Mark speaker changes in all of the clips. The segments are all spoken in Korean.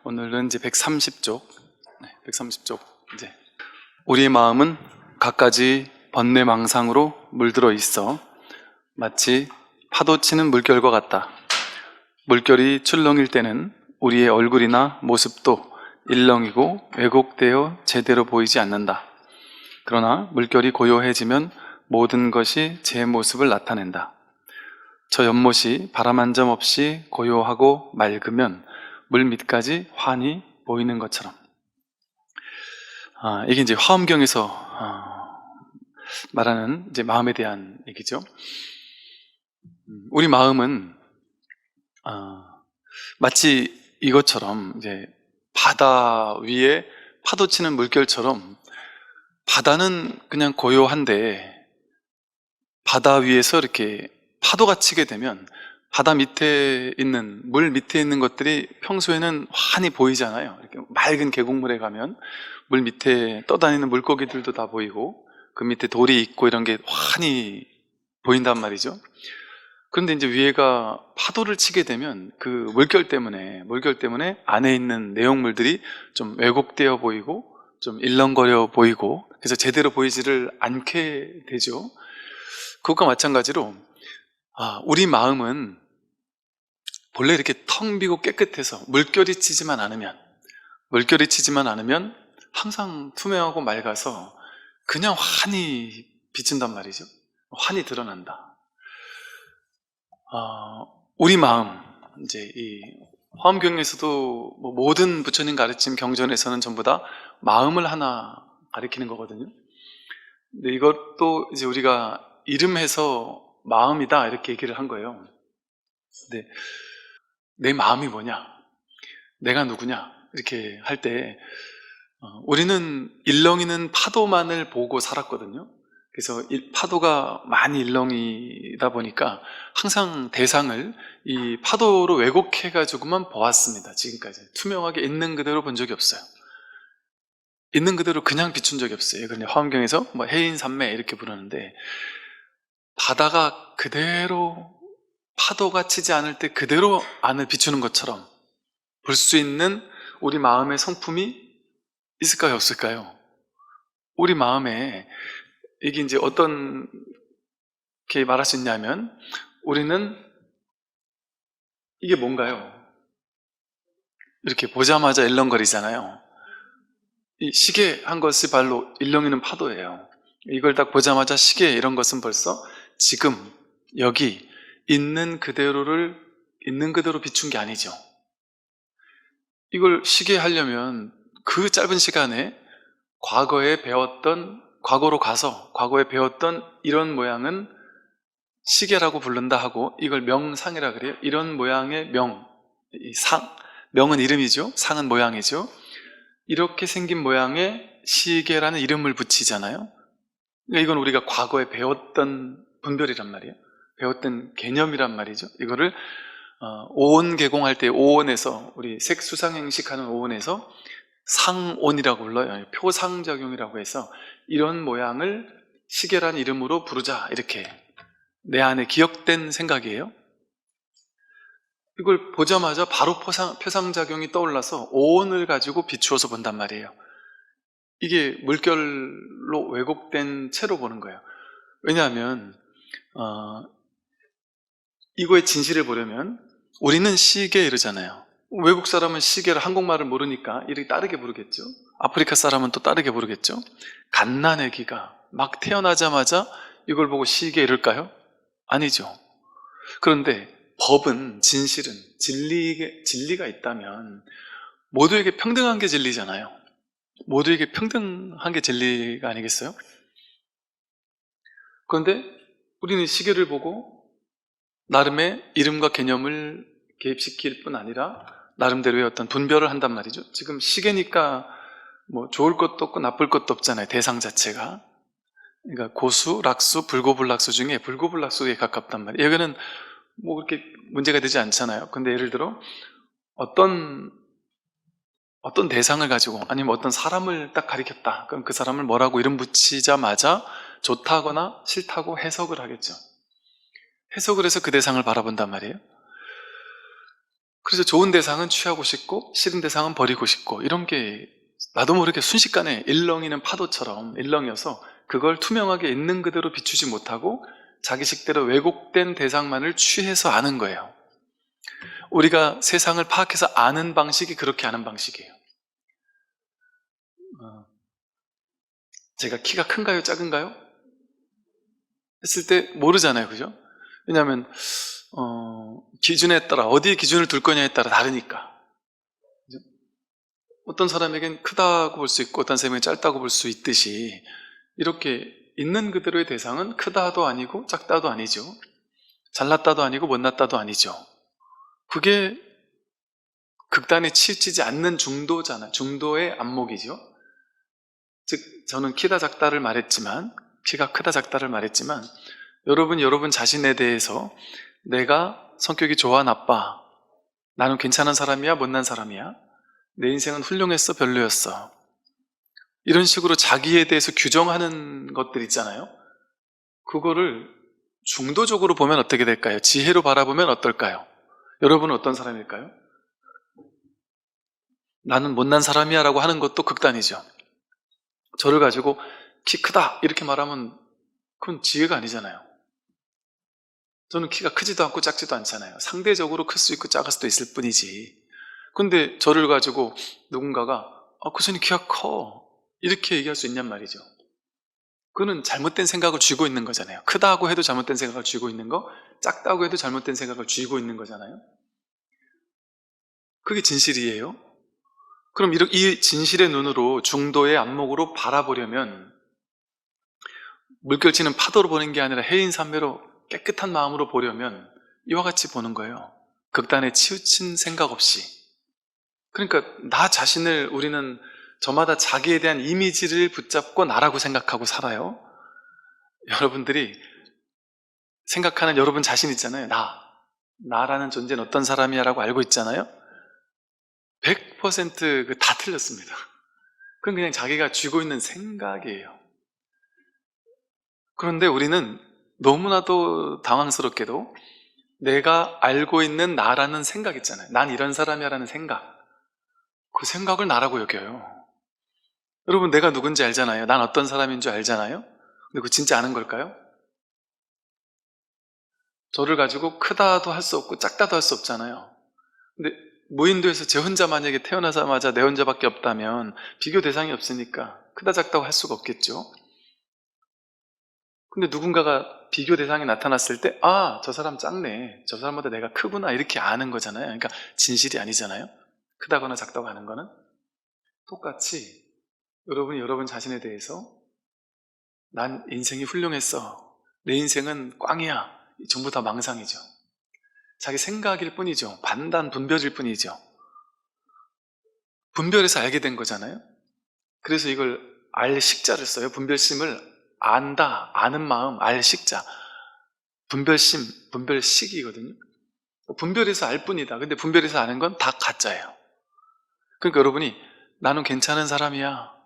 Speaker 1: 오늘은 이제 130쪽, 130쪽. 이제 우리의 마음은 갖가지 번뇌망상으로 물들어 있어 마치 파도치는 물결과 같다. 물결이 출렁일 때는 우리의 얼굴이나 모습도 일렁이고 왜곡되어 제대로 보이지 않는다. 그러나 물결이 고요해지면 모든 것이 제 모습을 나타낸다. 저 연못이 바람 한 점 없이 고요하고 맑으면 물 밑까지 환히 보이는 것처럼. 이게 이제 화엄경에서 말하는 이제 마음에 대한 얘기죠. 우리 마음은 마치 이것처럼 이제 바다 위에 파도치는 물결처럼 바다는 그냥 고요한데 바다 위에서 이렇게 파도가 치게 되면 바다 밑에 있는, 물 밑에 있는 것들이 평소에는 환히 보이잖아요. 이렇게 맑은 계곡물에 가면 물 밑에 떠다니는 물고기들도 다 보이고 그 밑에 돌이 있고 이런 게 환히 보인단 말이죠. 그런데 이제 위에가 파도를 치게 되면 그 물결 때문에 안에 있는 내용물들이 좀 왜곡되어 보이고 좀 일렁거려 보이고 그래서 제대로 보이지를 않게 되죠. 그것과 마찬가지로 우리 마음은 본래 이렇게 텅 비고 깨끗해서 물결이 치지만 않으면 항상 투명하고 맑아서 그냥 환히 비친단 말이죠. 환히 드러난다. 우리 마음, 이제 이 화엄경에서도 모든 부처님 가르침 경전에서는 전부 다 마음을 하나 가리키는 거거든요. 근데 이것도 이제 우리가 이름해서 마음이다 이렇게 얘기를 한 거예요. 근데 내 마음이 뭐냐? 내가 누구냐? 이렇게 할 때 우리는 일렁이는 파도만을 보고 살았거든요. 그래서 파도가 많이 일렁이다 보니까 항상 대상을 이 파도로 왜곡해가지고만 보았습니다. 지금까지 투명하게 있는 그대로 본 적이 없어요. 있는 그대로 그냥 비춘 적이 없어요. 그런데 화엄경에서 해인산매 이렇게 부르는데 바다가 그대로 파도가 치지 않을 때 그대로 안을 비추는 것처럼 볼 수 있는 우리 마음의 성품이 있을까요? 없을까요? 우리 마음에 이게 이제 어떻게 말할 수 있냐면 우리는 이게 뭔가요? 이렇게 보자마자 일렁거리잖아요. 이 시계 한 것이 발로 일렁이는 파도예요. 이걸 딱 보자마자 시계 이런 것은 벌써 지금 여기 있는 그대로 비춘 게 아니죠. 이걸 시계 하려면 그 짧은 시간에 과거에 배웠던 이런 모양은 시계라고 부른다 하고 이걸 명상이라 그래요. 이런 모양의 명은 이름이죠. 상은 모양이죠. 이렇게 생긴 모양의 시계라는 이름을 붙이잖아요. 그러니까 이건 우리가 과거에 배웠던 분별이란 말이에요. 배웠던 개념이란 말이죠. 이거를 오온 개공할 때 오온에서 우리 색수상행식하는 오온에서 상온이라고 불러요. 표상작용이라고 해서 이런 모양을 시계라는 이름으로 부르자 이렇게 내 안에 기억된 생각이에요. 이걸 보자마자 바로 표상작용이 떠올라서 오온을 가지고 비추어서 본단 말이에요. 이게 물결로 왜곡된 채로 보는 거예요. 왜냐하면 이거의 진실을 보려면 우리는 시계 이러잖아요. 외국 사람은 시계를 한국말을 모르니까 이렇게 다르게 부르겠죠. 아프리카 사람은 또 다르게 부르겠죠. 갓난아기가 막 태어나자마자 이걸 보고 시계 이럴까요? 아니죠. 그런데 법은, 진실은, 진리가 있다면 모두에게 평등한 게 진리잖아요. 모두에게 평등한 게 진리가 아니겠어요? 그런데 우리는 시계를 보고 나름의 이름과 개념을 개입시킬 뿐 아니라 나름대로의 어떤 분별을 한단 말이죠. 지금 시계니까 좋을 것도 없고 나쁠 것도 없잖아요. 대상 자체가. 그러니까 고수, 락수, 불고불락수 중에 불고불락수에 가깝단 말이에요. 여기는 그렇게 문제가 되지 않잖아요. 근데 예를 들어 어떤 대상을 가지고 아니면 어떤 사람을 딱 가리켰다. 그럼 그 사람을 뭐라고 이름 붙이자마자 좋다거나 싫다고 해석을 하겠죠. 해석을 해서 그 대상을 바라본단 말이에요. 그래서 좋은 대상은 취하고 싶고 싫은 대상은 버리고 싶고, 이런 게 나도 모르게 순식간에 일렁이는 파도처럼 일렁여서 그걸 투명하게 있는 그대로 비추지 못하고 자기식대로 왜곡된 대상만을 취해서 아는 거예요. 우리가 세상을 파악해서 아는 방식이 그렇게 아는 방식이에요. 제가 키가 큰가요, 작은가요? 했을 때 모르잖아요, 그죠? 왜냐하면 기준에 따라, 어디에 기준을 둘 거냐에 따라 다르니까. 그죠? 어떤 사람에겐 크다고 볼 수 있고 어떤 사람에겐 짧다고 볼 수 있듯이, 이렇게 있는 그대로의 대상은 크다도 아니고 작다도 아니죠. 잘났다도 아니고 못났다도 아니죠. 그게 극단에 치우치지 않는 중도잖아요. 중도의 안목이죠. 즉, 저는 키다 작다를 말했지만, 키가 크다 작다를 말했지만, 여러분 자신에 대해서 내가 성격이 좋아 나빠, 나는 괜찮은 사람이야 못난 사람이야, 내 인생은 훌륭했어 별로였어, 이런 식으로 자기에 대해서 규정하는 것들 있잖아요. 그거를 중도적으로 보면 어떻게 될까요? 지혜로 바라보면 어떨까요? 여러분은 어떤 사람일까요? 나는 못난 사람이야 라고 하는 것도 극단이죠. 저를 가지고 키 크다 이렇게 말하면 그건 지혜가 아니잖아요. 저는 키가 크지도 않고 작지도 않잖아요. 상대적으로 클 수 있고 작을 수도 있을 뿐이지. 근데 저를 가지고 누군가가 그 사람이 키가 커 이렇게 얘기할 수 있냔 말이죠. 그거는 잘못된 생각을 쥐고 있는 거잖아요. 크다고 해도 잘못된 생각을 쥐고 있는 거, 작다고 해도 잘못된 생각을 쥐고 있는 거잖아요. 그게 진실이에요. 그럼 이 진실의 눈으로, 중도의 안목으로 바라보려면 물결치는 파도로 보는 게 아니라 해인산매로 깨끗한 마음으로 보려면 이와 같이 보는 거예요. 극단에 치우친 생각 없이. 그러니까 나 자신을 우리는 저마다 자기에 대한 이미지를 붙잡고 나라고 생각하고 살아요. 여러분들이 생각하는 여러분 자신 있잖아요. 나라는 존재는 어떤 사람이야 라고 알고 있잖아요. 100% 다 틀렸습니다. 그건 그냥 자기가 쥐고 있는 생각이에요. 그런데 우리는 너무나도 당황스럽게도 내가 알고 있는 나라는 생각 있잖아요. 난 이런 사람이야 라는 생각, 그 생각을 나라고 여겨요. 여러분, 내가 누군지 알잖아요. 난 어떤 사람인 줄 알잖아요. 근데 그거 진짜 아는 걸까요? 저를 가지고 크다도 할 수 없고 작다도 할 수 없잖아요. 근데 무인도에서 제 혼자 만약에 태어나자마자 내 혼자밖에 없다면 비교 대상이 없으니까 크다 작다고 할 수가 없겠죠. 근데 누군가가 비교 대상이 나타났을 때 저 사람 작네, 저 사람보다 내가 크구나, 이렇게 아는 거잖아요. 그러니까 진실이 아니잖아요. 크다거나 작다고 하는 거는. 똑같이 여러분이 여러분 자신에 대해서 난 인생이 훌륭했어, 내 인생은 꽝이야, 전부 다 망상이죠. 자기 생각일 뿐이죠. 판단, 분별일 뿐이죠. 분별해서 알게 된 거잖아요. 그래서 이걸 알식자를 써요. 분별심을 안다, 아는 마음, 알식자. 분별심, 분별식이거든요. 분별해서 알 뿐이다. 근데 분별해서 아는 건 다 가짜예요. 그러니까 여러분이 나는 괜찮은 사람이야,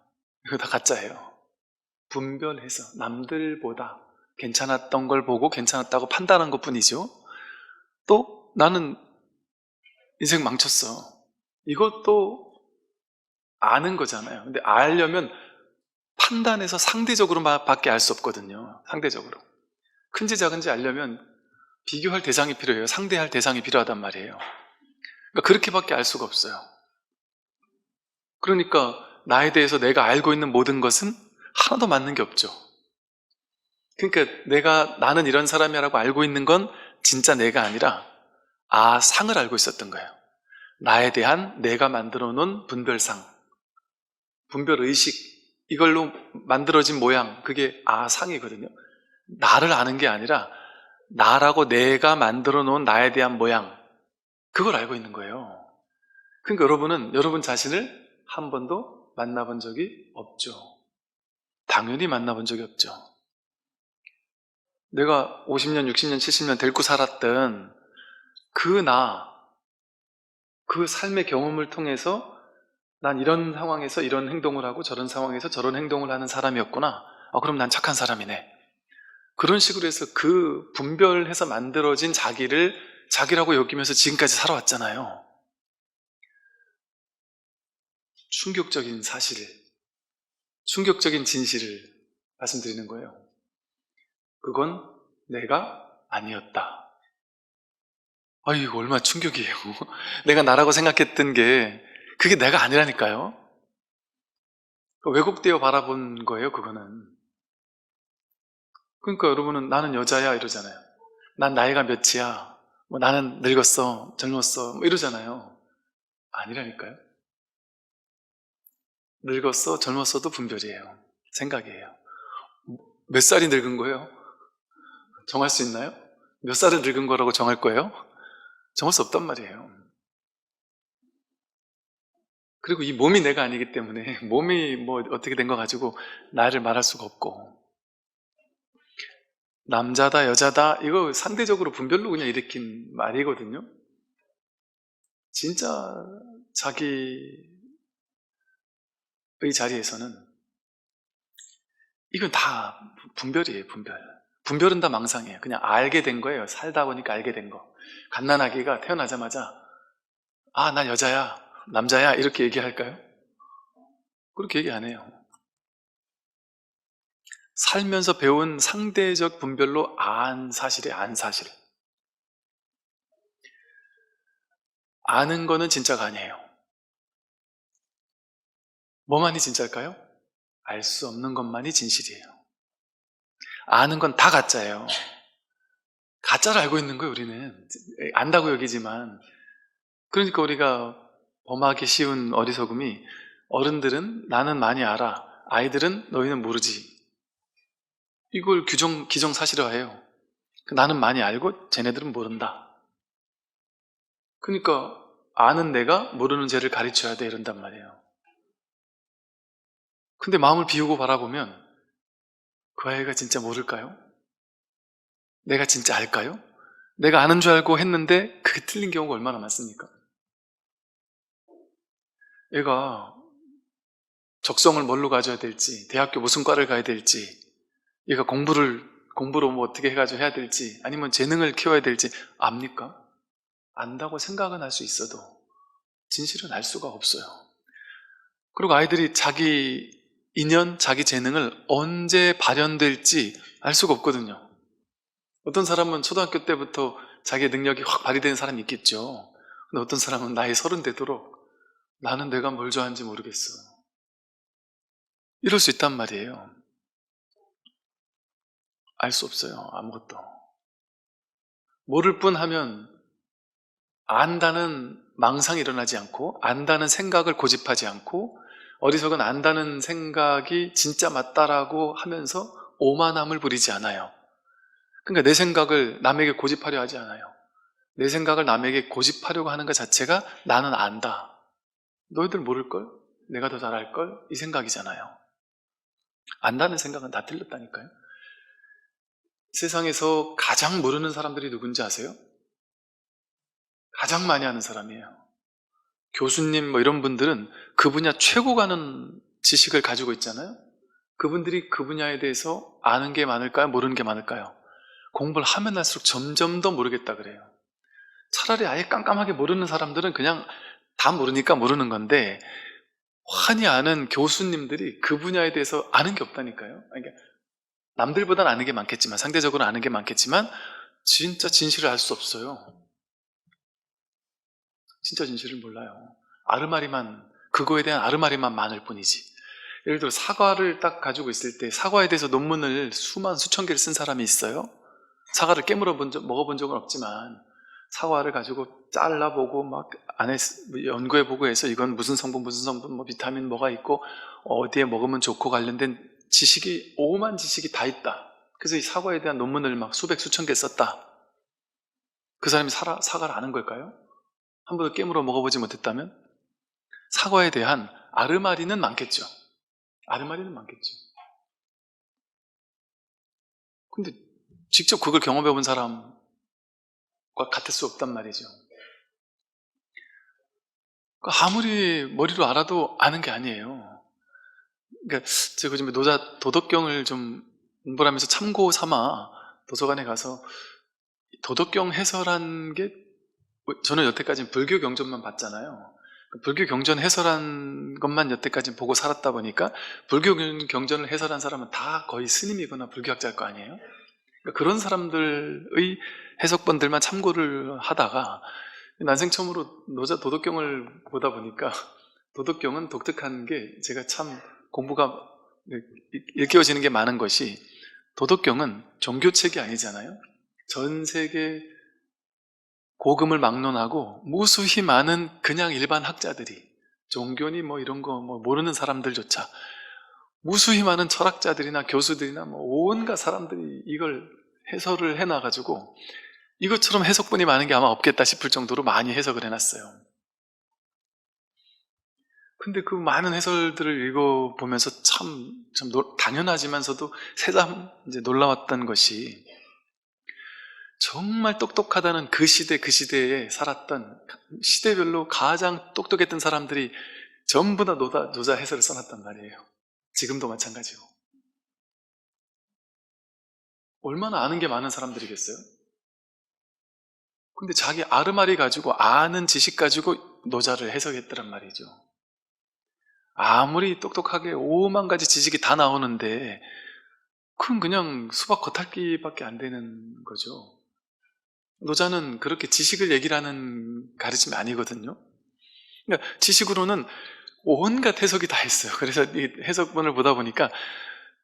Speaker 1: 이거 다 가짜예요. 분별해서 남들보다 괜찮았던 걸 보고 괜찮았다고 판단한 것 뿐이죠. 또 나는 인생 망쳤어, 이것도 아는 거잖아요. 근데 알려면 판단해서 상대적으로밖에 알 수 없거든요. 상대적으로. 큰지 작은지 알려면 비교할 대상이 필요해요. 상대할 대상이 필요하단 말이에요. 그러니까 그렇게밖에 알 수가 없어요. 그러니까 나에 대해서 내가 알고 있는 모든 것은 하나도 맞는 게 없죠. 그러니까 나는 이런 사람이야 라고 알고 있는 건 진짜 내가 아니라 상을 알고 있었던 거예요. 나에 대한 내가 만들어 놓은 분별상, 분별의식, 이걸로 만들어진 모양, 그게 상이거든요. 나를 아는 게 아니라 나라고 내가 만들어 놓은 나에 대한 모양, 그걸 알고 있는 거예요. 그러니까 여러분은 여러분 자신을 한 번도 만나본 적이 없죠. 당연히 만나본 적이 없죠. 내가 50년, 60년, 70년 데리고 살았던 그 삶의 경험을 통해서 난 이런 상황에서 이런 행동을 하고 저런 상황에서 저런 행동을 하는 사람이었구나, 그럼 난 착한 사람이네, 그런 식으로 해서 그 분별해서 만들어진 자기를 자기라고 여기면서 지금까지 살아왔잖아요. 충격적인 사실을, 충격적인 진실을 말씀드리는 거예요. 그건 내가 아니었다. 이거 얼마나 충격이에요. 내가 나라고 생각했던 게 그게 내가 아니라니까요. 왜곡되어 바라본 거예요, 그거는. 그러니까 여러분은 나는 여자야 이러잖아요. 난 나이가 몇이야. 나는 늙었어, 젊었어, 이러잖아요. 아니라니까요. 늙었어, 젊었어도 분별이에요. 생각이에요. 몇 살이 늙은 거예요? 정할 수 있나요? 몇 살을 늙은 거라고 정할 거예요? 정할 수 없단 말이에요. 그리고 이 몸이 내가 아니기 때문에 몸이 어떻게 된 거 가지고 나를 말할 수가 없고, 남자다 여자다 이거 상대적으로 분별로 그냥 일으킨 말이거든요. 진짜 자기의 자리에서는 이건 다 분별이에요. 분별은 다 망상이에요. 그냥 알게 된 거예요. 살다 보니까 알게 된 거. 갓난아기가 태어나자마자 난 여자야, 남자야 이렇게 얘기할까요? 그렇게 얘기 안 해요. 살면서 배운 상대적 분별로 안 사실이에요. 안 사실. 아는 거는 진짜가 아니에요. 뭐만이 진짜일까요? 알 수 없는 것만이 진실이에요. 아는 건 다 가짜예요. 가짜를 알고 있는 거예요, 우리는. 안다고 여기지만. 그러니까 우리가 범하기 쉬운 어리석음이, 어른들은 나는 많이 알아, 아이들은 너희는 모르지. 이걸 기정사실화해요. 나는 많이 알고 쟤네들은 모른다. 그러니까 아는 내가 모르는 쟤를 가르쳐야 돼 이런단 말이에요. 근데 마음을 비우고 바라보면 그 아이가 진짜 모를까요? 내가 진짜 알까요? 내가 아는 줄 알고 했는데 그게 틀린 경우가 얼마나 많습니까? 얘가 적성을 뭘로 가져야 될지, 대학교 무슨 과를 가야 될지, 얘가 공부로 어떻게 해가지고 해야 될지, 아니면 재능을 키워야 될지 압니까? 안다고 생각은 할 수 있어도 진실은 알 수가 없어요. 그리고 아이들이 자기 인연, 자기 재능을 언제 발현될지 알 수가 없거든요. 어떤 사람은 초등학교 때부터 자기 능력이 확 발휘되는 사람이 있겠죠. 근데 어떤 사람은 나이 30 되도록 나는 내가 뭘 좋아하는지 모르겠어. 이럴 수 있단 말이에요. 알 수 없어요. 아무것도. 모를 뿐 하면 안다는 망상이 일어나지 않고, 안다는 생각을 고집하지 않고, 어리석은 안다는 생각이 진짜 맞다라고 하면서 오만함을 부리지 않아요. 그러니까 내 생각을 남에게 고집하려 하지 않아요. 내 생각을 남에게 고집하려고 하는 것 자체가 나는 안다, 너희들 모를걸? 내가 더 잘 알걸? 이 생각이잖아요. 안다는 생각은 다 틀렸다니까요. 세상에서 가장 모르는 사람들이 누군지 아세요? 가장 많이 아는 사람이에요. 교수님 이런 분들은 그 분야 최고 가는 지식을 가지고 있잖아요. 그분들이 그 분야에 대해서 아는 게 많을까요? 모르는 게 많을까요? 공부를 하면 할수록 점점 더 모르겠다 그래요. 차라리 아예 깜깜하게 모르는 사람들은 그냥 다 모르니까 모르는 건데, 환히 아는 교수님들이 그 분야에 대해서 아는 게 없다니까요. 그러니까 남들보다는 아는 게 많겠지만, 상대적으로 아는 게 많겠지만 진짜 진실을 알 수 없어요. 진짜 진실을 몰라요. 그거에 대한 아르마리만 많을 뿐이지. 예를 들어 사과를 딱 가지고 있을 때 사과에 대해서 논문을 수천 개를 쓴 사람이 있어요. 사과를 먹어본 적은 없지만 사과를 가지고 잘라보고 막 안에 연구해보고 해서 이건 무슨 성분, 비타민 뭐가 있고 어디에 먹으면 좋고 관련된 지식이, 오만 지식이 다 있다. 그래서 이 사과에 대한 논문을 막 수천 개 썼다. 그 사람이 사과를 아는 걸까요? 한 번도 깨물어 먹어보지 못했다면? 사과에 대한 아르마리는 많겠죠. 근데 직접 그걸 경험해본 사람과 같을 수 없단 말이죠. 아무리 머리로 알아도 아는 게 아니에요. 그러니까 제가 요즘에 도덕경을 좀 공부를 하면서 참고 삼아 도서관에 가서 도덕경 해설한 게, 저는 여태까지 불교 경전만 봤잖아요. 불교 경전 해설한 것만 여태까지 보고 살았다 보니까 불교 경전을 해설한 사람은 다 거의 스님이거나 불교학자일 거 아니에요? 그러니까 그런 사람들의 해석본들만 참고를 하다가 난생 처음으로 노자 도덕경을 보다 보니까 도덕경은 독특한 게 제가 참 공부가 일깨워지는 게 많은 것이, 도덕경은 종교책이 아니잖아요. 전 세계 고금을 막론하고 무수히 많은 그냥 일반 학자들이, 종교니 뭐 이런 거 뭐 모르는 사람들조차, 무수히 많은 철학자들이나 교수들이나 뭐 온갖 사람들이 이걸 해설을 해놔가지고 이것처럼 해석본이 많은 게 아마 없겠다 싶을 정도로 많이 해석을 해놨어요. 근데 그 많은 해설들을 읽어보면서 참 당연하지만서도 새삼 이제 놀라웠던 것이, 정말 똑똑하다는 그 시대에 살았던 시대별로 가장 똑똑했던 사람들이 전부 다 노자 해설을 써놨단 말이에요. 지금도 마찬가지고. 얼마나 아는 게 많은 사람들이겠어요? 근데 자기 아르마리 가지고, 아는 지식 가지고 노자를 해석했더란 말이죠. 아무리 똑똑하게 5만 가지 지식이 다 나오는데 그건 그냥 수박 겉핥기밖에 안 되는 거죠. 노자는 그렇게 지식을 얘기를 하는 가르침이 아니거든요. 그러니까 지식으로는 온갖 해석이 다 있어요. 그래서 이 해석본을 보다 보니까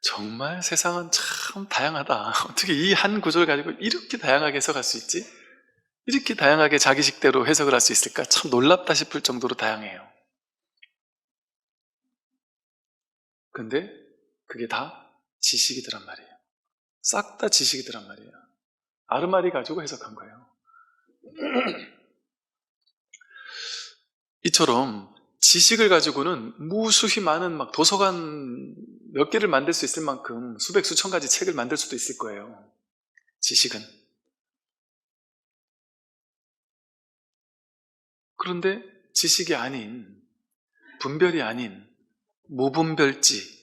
Speaker 1: 정말 세상은 참 다양하다. 어떻게 이 한 구조를 가지고 이렇게 다양하게 해석할 수 있지? 이렇게 다양하게 자기식대로 해석을 할 수 있을까? 참 놀랍다 싶을 정도로 다양해요. 근데 그게 다 지식이더란 말이에요. 싹 다 지식이더란 말이에요. 아르마리 가지고 해석한 거예요. 이처럼 지식을 가지고는 무수히 많은 막 도서관 몇 개를 만들 수 있을 만큼 수백 수천 가지 책을 만들 수도 있을 거예요. 지식은. 그런데 지식이 아닌, 분별이 아닌 무분별지,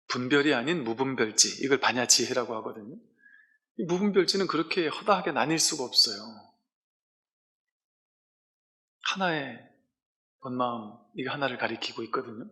Speaker 1: 분별이 아닌 무분별지, 이걸 반야지혜라고 하거든요. 이 무분별지는 그렇게 허다하게 나뉠 수가 없어요. 하나의 본마음, 이게 하나를 가리키고 있거든요.